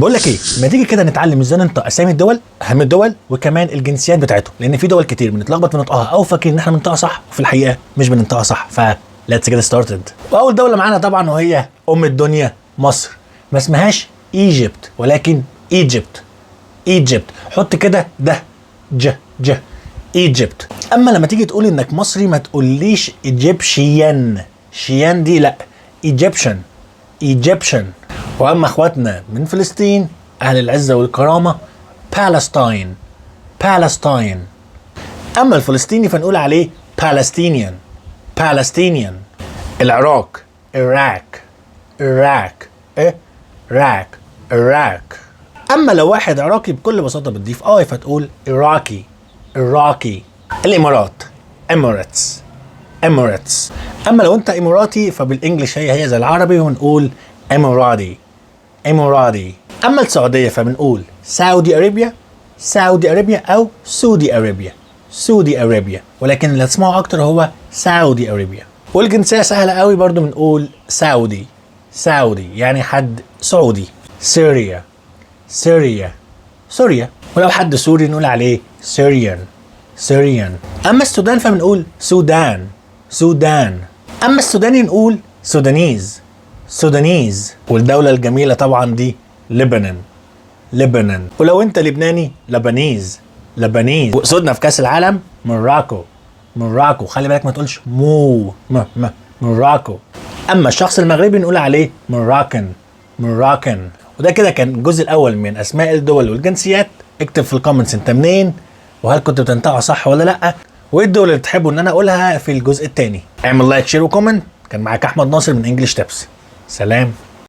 بقول لك ايه، ما تيجي كده نتعلم ازاي ننطق اسامي الدول، اهم الدول، وكمان الجنسيات بتاعتهم، لان في دول كتير بنتلخبط في نطقها او فاكرين ان احنا بننطقها صح وفي الحقيقه مش بننطقها صح. ف let's get started. واول دوله معانا طبعا وهي ام الدنيا مصر. ما اسمهاش ايجيبت ولكن ايجيبت. ايجيبت حط كده ده ج ايجيبت. اما لما تيجي تقول انك مصري ما تقوليش ايجيبشيان، شيان دي لا، ايجيبشن ايجيبشن. واما اخواتنا من فلسطين اهل العزه والكرامه بالستاين بالستاين. اما الفلسطيني فنقول عليه بالستينيان بالستينيان. العراق العراق العراق العراق العراق. اما لو واحد عراقي بكل بساطه بتضيف فتقول عراقي عراقي. الامارات اميريتس اميريتس. اما لو انت اماراتي فبالانجلش هي زي العربي ونقول اماراتي اماراتي. اما السعوديه فبنقول سعودي ارابيا سعودي ارابيا او سعودي ارابيا سعودي ارابيا، ولكن اللي تسمعه اكتر هو سعودي ارابيا. والجنسيه سهله قوي برضو بنقول سعودي سعودي يعني حد سعودي. سوريا سوريا سوريا. ولو حد سوري نقول عليه سوريان سوريان. اما السودان فبنقول سودان سودان. اما السوداني نقول سودانيز سودانيز. والدولة الجميلة طبعا دي لبنان لبنان. ولو انت لبناني لبنيز لبنيز. وقصدنا في كاس العالم موراكو موراكو. خلي بالك ما تقولش موراكو. اما الشخص المغربي نقول عليه موراكن موراكن. وده كده كان الجزء الاول من اسماء الدول والجنسيات. اكتب في الكومنتس انت منين وهل كنت بتنطقها صح ولا لا، وايه الدول اللي تحبوا ان انا اقولها في الجزء الثاني. اعمل لايك شير وكومنت. كان معاك احمد ناصر من انجلش تيبس. سلام.